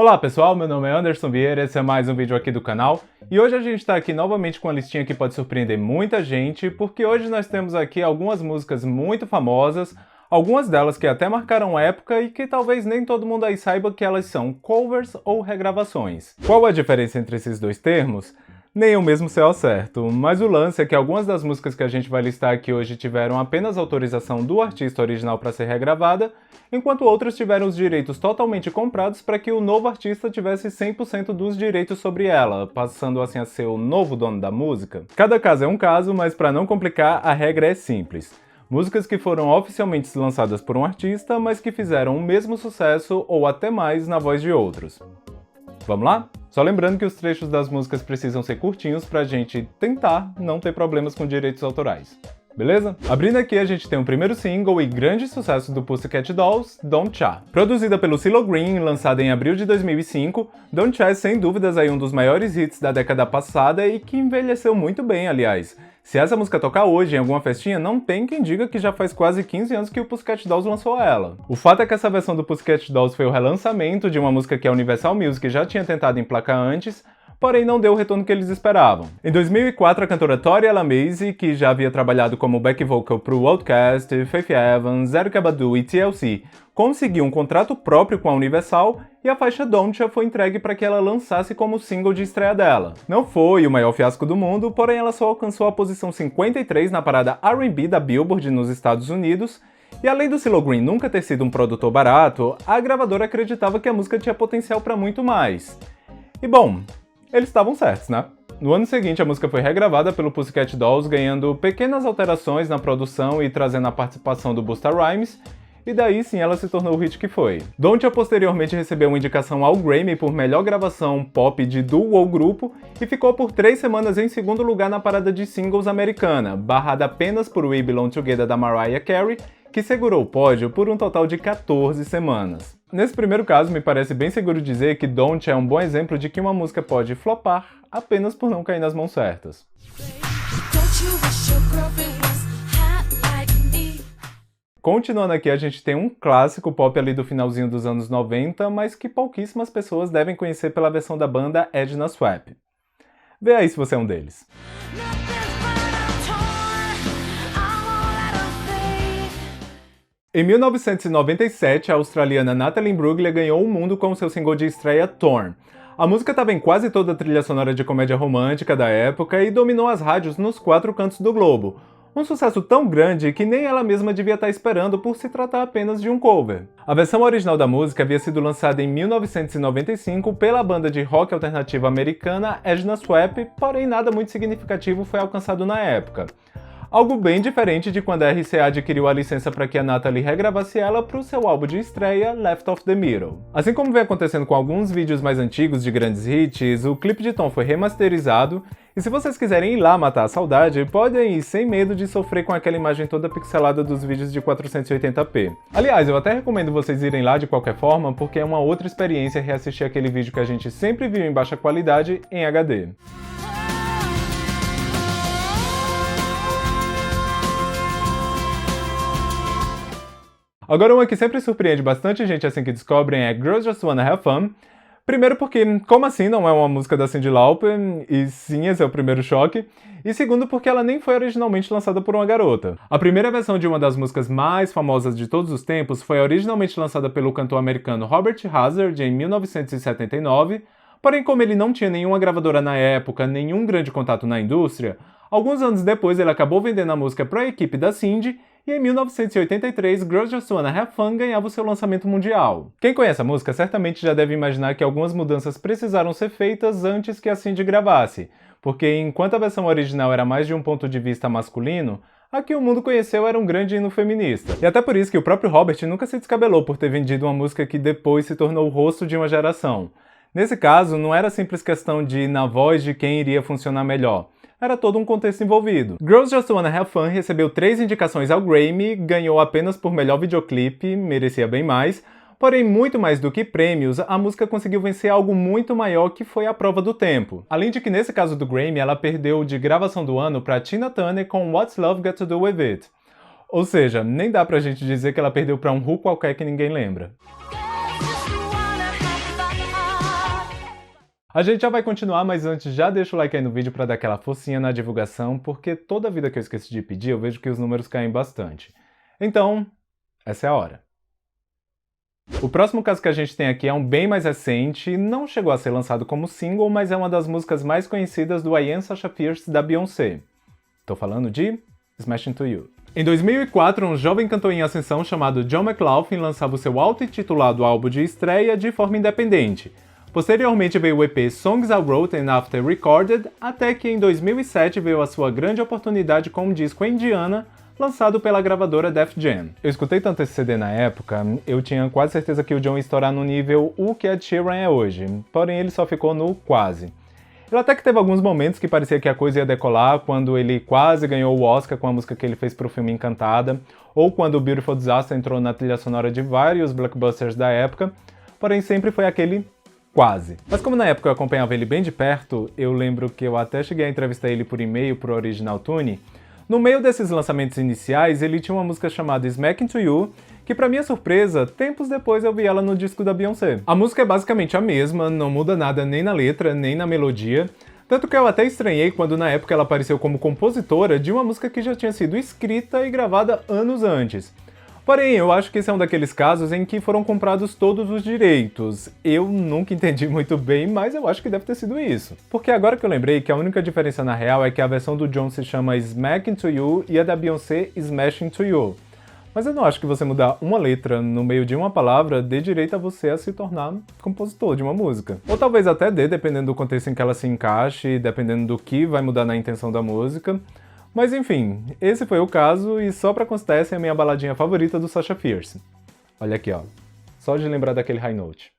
Olá pessoal, meu nome é Anderson Vieira, esse é mais um vídeo aqui do canal e hoje a gente está aqui novamente com uma listinha que pode surpreender muita gente, porque hoje nós temos aqui algumas músicas muito famosas, algumas delas que até marcaram época e que talvez nem todo mundo aí saiba que elas são covers ou regravações. Qual a diferença entre esses dois termos? Nem eu mesmo sei ao certo, mas o lance é que algumas das músicas que a gente vai listar aqui hoje tiveram apenas autorização do artista original para ser regravada, enquanto outras tiveram os direitos totalmente comprados para que o novo artista tivesse 100% dos direitos sobre ela, passando assim a ser o novo dono da música. Cada caso é um caso, mas para não complicar, a regra é simples. Músicas que foram oficialmente lançadas por um artista, mas que fizeram o mesmo sucesso ou até mais na voz de outros. Vamos lá? Só lembrando que os trechos das músicas precisam ser curtinhos pra gente tentar não ter problemas com direitos autorais. Beleza? Abrindo aqui a gente tem o primeiro single e grande sucesso do Pussycat Dolls, Don't Cha. Produzida pelo CeeLo Green, lançada em abril de 2005, Don't Cha é sem dúvidas aí um dos maiores hits da década passada e que envelheceu muito bem, aliás. Se essa música tocar hoje em alguma festinha, não tem quem diga que já faz quase 15 anos que o Pussycat Dolls lançou ela. O fato é que essa versão do Pussycat Dolls foi o relançamento de uma música que a Universal Music já tinha tentado emplacar antes, porém não deu o retorno que eles esperavam. Em 2004, a cantora Tori Alamese, que já havia trabalhado como back vocal pro Outkast, Faith Evans, Erykah Badu e TLC, conseguiu um contrato próprio com a Universal e a faixa Don't Cha foi entregue para que ela lançasse como single de estreia dela. Não foi o maior fiasco do mundo, porém ela só alcançou a posição 53 na parada R&B da Billboard nos Estados Unidos, e além do CeeLo Green nunca ter sido um produtor barato, a gravadora acreditava que a música tinha potencial para muito mais. E bom, eles estavam certos, né? No ano seguinte, a música foi regravada pelo Pussycat Dolls, ganhando pequenas alterações na produção e trazendo a participação do Busta Rhymes, e daí sim ela se tornou o hit que foi. Don't Cha posteriormente recebeu uma indicação ao Grammy por melhor gravação pop de duo ou grupo e ficou por 3 semanas em segundo lugar na parada de singles americana, barrada apenas por We Belong Together da Mariah Carey, que segurou o pódio por um total de 14 semanas. Nesse primeiro caso, me parece bem seguro dizer que Don't Cha é um bom exemplo de que uma música pode flopar apenas por não cair nas mãos certas. Continuando aqui, a gente tem um clássico pop ali do finalzinho dos anos 90, mas que pouquíssimas pessoas devem conhecer pela versão da banda Edna Swap. Vê aí se você é um deles. Em 1997, a australiana Natalie Imbruglia ganhou o mundo com seu single de estreia Torn. A música estava em quase toda a trilha sonora de comédia romântica da época e dominou as rádios nos 4 cantos do globo. Um sucesso tão grande que nem ela mesma devia estar esperando por se tratar apenas de um cover. A versão original da música havia sido lançada em 1995 pela banda de rock alternativo americana Edna Swap, porém nada muito significativo foi alcançado na época. Algo bem diferente de quando a RCA adquiriu a licença para que a Natalie regravasse ela para o seu álbum de estreia, Left of the Middle. Assim como vem acontecendo com alguns vídeos mais antigos de grandes hits, o clipe de Tom foi remasterizado, e se vocês quiserem ir lá matar a saudade, podem ir sem medo de sofrer com aquela imagem toda pixelada dos vídeos de 480p. Aliás, eu até recomendo vocês irem lá de qualquer forma, porque é uma outra experiência reassistir aquele vídeo que a gente sempre viu em baixa qualidade em HD. Agora uma que sempre surpreende bastante gente assim que descobrem é Girls Just Wanna Have Fun. Primeiro porque, como assim não é uma música da Cyndi Lauper? E sim, esse é o primeiro choque. E segundo porque ela nem foi originalmente lançada por uma garota. A primeira versão de uma das músicas mais famosas de todos os tempos foi originalmente lançada pelo cantor americano Robert Hazard em 1979, porém como ele não tinha nenhuma gravadora na época, nenhum grande contato na indústria, alguns anos depois ele acabou vendendo a música para a equipe da Cyndi, e em 1983, Girls Just Wanna Have Fun ganhava o seu lançamento mundial. Quem conhece a música certamente já deve imaginar que algumas mudanças precisaram ser feitas antes que a Cyndi gravasse, porque enquanto a versão original era mais de um ponto de vista masculino, a que o mundo conheceu era um grande hino feminista. E até por isso que o próprio Robert nunca se descabelou por ter vendido uma música que depois se tornou o rosto de uma geração. Nesse caso, não era simples questão de na voz de quem iria funcionar melhor. Era todo um contexto envolvido. Girls Just Wanna Have Fun recebeu 3 indicações ao Grammy, ganhou apenas por melhor videoclipe, merecia bem mais, porém muito mais do que prêmios, a música conseguiu vencer algo muito maior que foi a prova do tempo. Além de que nesse caso do Grammy, ela perdeu de gravação do ano para Tina Turner com What's Love Got to Do With It. Ou seja, nem dá pra gente dizer que ela perdeu pra um Who qualquer que ninguém lembra. A gente já vai continuar, mas antes já deixa o like aí no vídeo para dar aquela forcinha na divulgação, porque toda vida que eu esqueço de pedir, eu vejo que os números caem bastante. Então, essa é a hora. O próximo caso que a gente tem aqui é um bem mais recente, não chegou a ser lançado como single, mas é uma das músicas mais conhecidas do I Am Sasha Fierce da Beyoncé. Tô falando de Smash Into You. Em 2004, um jovem cantor em ascensão chamado John McLaughlin lançava o seu auto-intitulado álbum de estreia de forma independente. Posteriormente veio o EP Songs I Wrote and After Recorded, até que em 2007 veio a sua grande oportunidade com um disco Indiana, lançado pela gravadora Def Jam. Eu escutei tanto esse CD na época, eu tinha quase certeza que o John ia estourar no nível o que Ed Sheeran é hoje, porém ele só ficou no quase. Ele até que teve alguns momentos que parecia que a coisa ia decolar, quando ele quase ganhou o Oscar com a música que ele fez pro filme Encantada, ou quando o Beautiful Disaster entrou na trilha sonora de vários blockbusters da época, porém sempre foi aquele quase. Mas como na época eu acompanhava ele bem de perto, eu lembro que eu até cheguei a entrevistar ele por e-mail pro Original Tune. No meio desses lançamentos iniciais, ele tinha uma música chamada Smack Into You, que pra minha surpresa, tempos depois eu vi ela no disco da Beyoncé. A música é basicamente a mesma, não muda nada nem na letra, nem na melodia, tanto que eu até estranhei quando na época ela apareceu como compositora de uma música que já tinha sido escrita e gravada anos antes. Porém, eu acho que esse é um daqueles casos em que foram comprados todos os direitos. Eu nunca entendi muito bem, mas eu acho que deve ter sido isso. Porque agora que eu lembrei que a única diferença na real é que a versão do John se chama Smack Into You e a da Beyoncé Smash Into You. Mas eu não acho que você mudar uma letra no meio de uma palavra dê direito a você a se tornar compositor de uma música. Ou talvez até dê, dependendo do contexto em que ela se encaixe, dependendo do que vai mudar na intenção da música. Mas enfim, esse foi o caso e só pra constar essa é a minha baladinha favorita do Sasha Fierce. Olha aqui ó, só de lembrar daquele high note.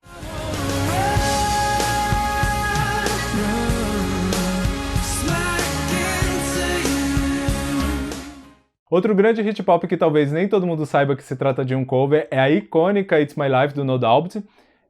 Outro grande hit pop que talvez nem todo mundo saiba que se trata de um cover é a icônica It's My Life do No Doubt,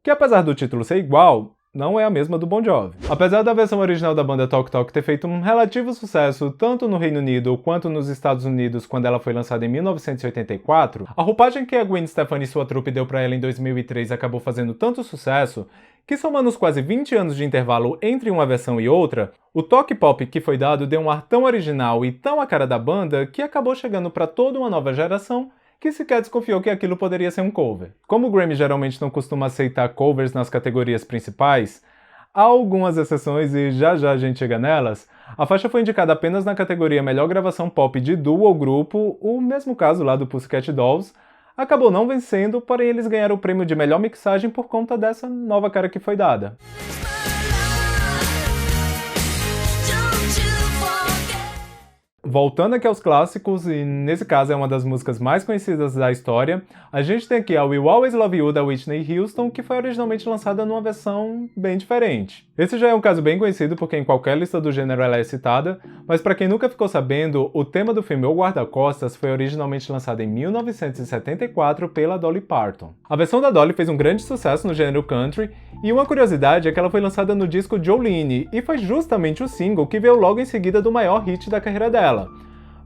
que apesar do título ser igual, não é a mesma do Bon Jovi. Apesar da versão original da banda Talk Talk ter feito um relativo sucesso tanto no Reino Unido quanto nos Estados Unidos quando ela foi lançada em 1984, a roupagem que a Gwen Stefani e sua trupe deu pra ela em 2003 acabou fazendo tanto sucesso que, somando os quase 20 anos de intervalo entre uma versão e outra, o toque pop que foi dado deu um ar tão original e tão a cara da banda que acabou chegando pra toda uma nova geração que sequer desconfiou que aquilo poderia ser um cover. Como o Grammy geralmente não costuma aceitar covers nas categorias principais, há algumas exceções e já já a gente chega nelas, a faixa foi indicada apenas na categoria Melhor Gravação Pop de Duo ou Grupo, o mesmo caso lá do Pussycat Dolls, acabou não vencendo, porém eles ganharam o prêmio de melhor mixagem por conta dessa nova cara que foi dada. Voltando aqui aos clássicos, e nesse caso é uma das músicas mais conhecidas da história, a gente tem aqui a Will Always Love You da Whitney Houston, que foi originalmente lançada numa versão bem diferente. Esse já é um caso bem conhecido porque em qualquer lista do gênero ela é citada, mas para quem nunca ficou sabendo, o tema do filme O Guarda-Costas foi originalmente lançado em 1974 pela Dolly Parton. A versão da Dolly fez um grande sucesso no gênero country, e uma curiosidade é que ela foi lançada no disco Jolene, e foi justamente o single que veio logo em seguida do maior hit da carreira dela.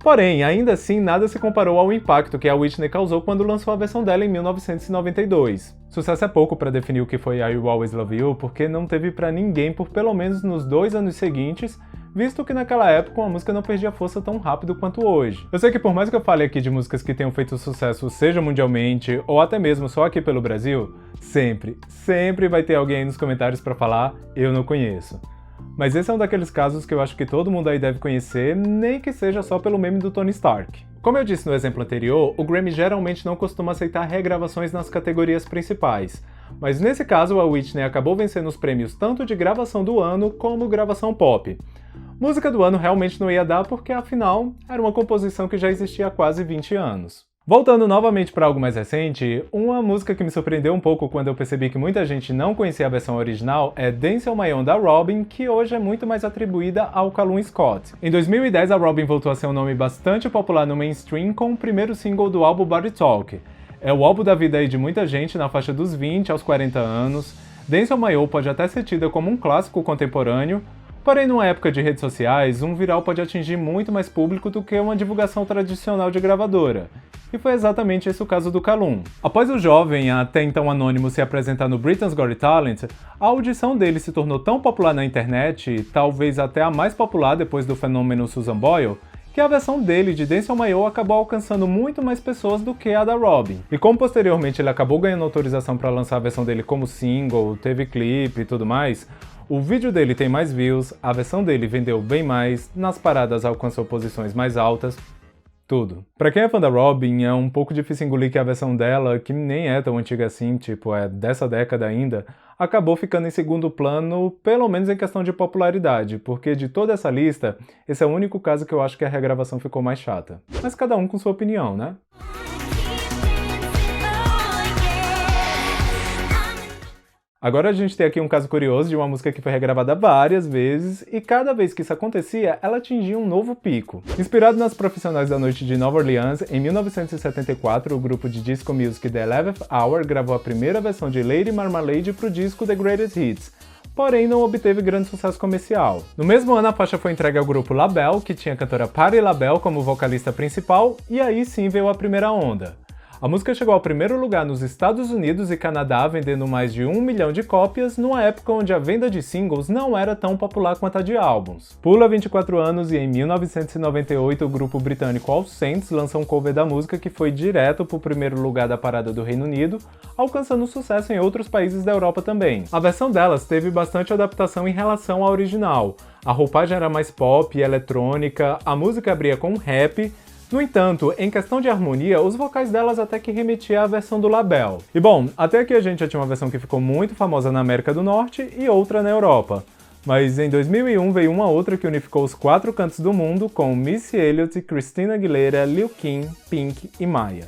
Porém, ainda assim, nada se comparou ao impacto que a Whitney causou quando lançou a versão dela em 1992. Sucesso é pouco para definir o que foi I Will Always Love You, porque não teve pra ninguém por pelo menos nos 2 anos seguintes, visto que naquela época uma música não perdia força tão rápido quanto hoje. Eu sei que por mais que eu fale aqui de músicas que tenham feito sucesso, seja mundialmente, ou até mesmo só aqui pelo Brasil, sempre vai ter alguém aí nos comentários pra falar, eu não conheço. Mas esse é um daqueles casos que eu acho que todo mundo aí deve conhecer, nem que seja só pelo meme do Tony Stark. Como eu disse no exemplo anterior, o Grammy geralmente não costuma aceitar regravações nas categorias principais, mas nesse caso a Whitney acabou vencendo os prêmios tanto de gravação do ano como gravação pop. Música do ano realmente não ia dar porque afinal era uma composição que já existia há quase 20 anos. Voltando novamente para algo mais recente, uma música que me surpreendeu um pouco quando eu percebi que muita gente não conhecia a versão original é Dance on My Own da Robyn, que hoje é muito mais atribuída ao Callum Scott. Em 2010, a Robyn voltou a ser um nome bastante popular no mainstream com o primeiro single do álbum Body Talk. É o álbum da vida aí de muita gente na faixa dos 20 aos 40 anos. Dance on My Own pode até ser tida como um clássico contemporâneo, Porém, numa época de redes sociais, um viral pode atingir muito mais público do que uma divulgação tradicional de gravadora. E foi exatamente esse o caso do Calum. Após o jovem, até então anônimo, se apresentar no Britain's Got Talent, a audição dele se tornou tão popular na internet, talvez até a mais popular depois do fenômeno Susan Boyle, que a versão dele de Dance on My Own acabou alcançando muito mais pessoas do que a da Robyn. E como posteriormente ele acabou ganhando autorização para lançar a versão dele como single, teve clipe e tudo mais, o vídeo dele tem mais views, a versão dele vendeu bem mais, nas paradas alcançou posições mais altas, tudo. Pra quem é fã da Robyn, é um pouco difícil engolir que a versão dela, que nem é tão antiga assim, tipo, é dessa década ainda, acabou ficando em segundo plano, pelo menos em questão de popularidade, porque de toda essa lista, esse é o único caso que eu acho que a regravação ficou mais chata. Mas cada um com sua opinião, né? Agora a gente tem aqui um caso curioso de uma música que foi regravada várias vezes e cada vez que isso acontecia, ela atingia um novo pico. Inspirado nas profissionais da noite de Nova Orleans, em 1974 o grupo de disco music The 11th Hour gravou a primeira versão de Lady Marmalade para o disco The Greatest Hits, porém não obteve grande sucesso comercial. No mesmo ano a faixa foi entregue ao grupo LaBelle, que tinha a cantora Patti LaBelle como vocalista principal, e aí sim veio a primeira onda. A música chegou ao primeiro lugar nos Estados Unidos e Canadá, vendendo mais de 1 milhão de cópias, numa época onde a venda de singles não era tão popular quanto a de álbuns. Pula 24 anos e em 1998 o grupo britânico All Saints lançou um cover da música que foi direto para o primeiro lugar da parada do Reino Unido, alcançando sucesso em outros países da Europa também. A versão delas teve bastante adaptação em relação à original. A roupagem era mais pop e eletrônica, a música abria com rap. No entanto, em questão de harmonia, os vocais delas até que remetiam à versão do LaBelle. E bom, até aqui a gente já tinha uma versão que ficou muito famosa na América do Norte e outra na Europa. Mas em 2001 veio uma outra que unificou os 4 cantos do mundo com Missy Elliott, Christina Aguilera, Lil Kim, Pink e Maya.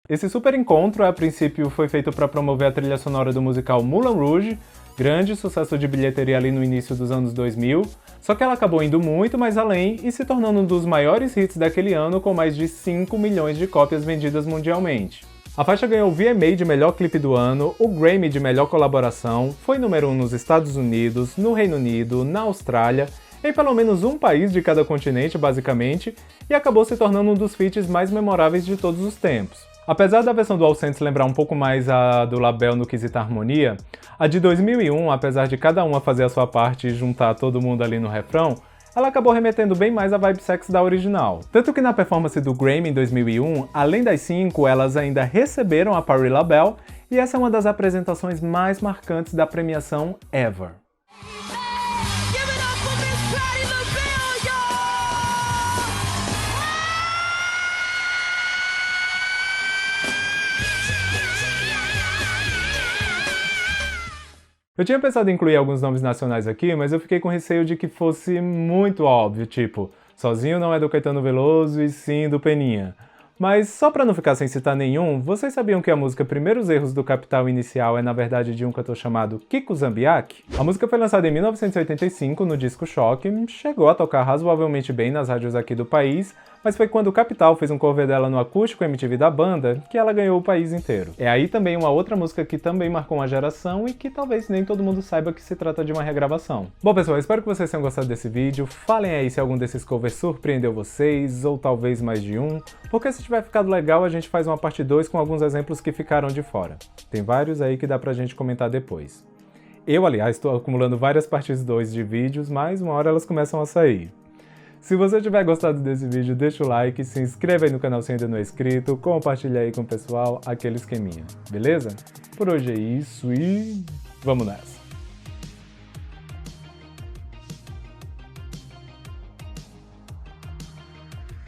Esse super encontro, a princípio, foi feito para promover a trilha sonora do musical Moulin Rouge, grande sucesso de bilheteria ali no início dos anos 2000, só que ela acabou indo muito mais além e se tornando um dos maiores hits daquele ano com mais de 5 milhões de cópias vendidas mundialmente. A faixa ganhou o VMA de melhor clipe do ano, o Grammy de melhor colaboração, foi número 1 nos Estados Unidos, no Reino Unido, na Austrália, em pelo menos um país de cada continente basicamente, e acabou se tornando um dos feats mais memoráveis de todos os tempos. Apesar da versão do All Saints lembrar um pouco mais a do LaBelle no quesito harmonia, a de 2001, apesar de cada uma fazer a sua parte e juntar todo mundo ali no refrão, ela acabou remetendo bem mais a vibe sexy da original. Tanto que na performance do Grammy em 2001, além das 5, elas ainda receberam a Patti LaBelle, e essa é uma das apresentações mais marcantes da premiação ever. Eu tinha pensado em incluir alguns nomes nacionais aqui, mas eu fiquei com receio de que fosse muito óbvio, tipo, Sozinho não é do Caetano Veloso e sim do Peninha. Mas só pra não ficar sem citar nenhum, vocês sabiam que a música Primeiros Erros do Capital Inicial é na verdade de um cantor chamado Kiko Zambiak? A música foi lançada em 1985 no disco Choque, chegou a tocar razoavelmente bem nas rádios aqui do país, mas foi quando o Capital fez um cover dela no acústico MTV da banda que ela ganhou o país inteiro. É aí também uma outra música que também marcou uma geração e que talvez nem todo mundo saiba que se trata de uma regravação. Bom pessoal, espero que vocês tenham gostado desse vídeo, falem aí se algum desses covers surpreendeu vocês, ou talvez mais de um, porque se tiver ficado legal a gente faz uma parte 2 com alguns exemplos que ficaram de fora. Tem vários aí que dá pra gente comentar depois. Eu, aliás, estou acumulando várias partes 2 de vídeos, mas uma hora elas começam a sair. Se você tiver gostado desse vídeo, deixa o like, se inscreva aí no canal se ainda não é inscrito, compartilha aí com o pessoal, aquele esqueminha, beleza? Por hoje é isso e vamos nessa!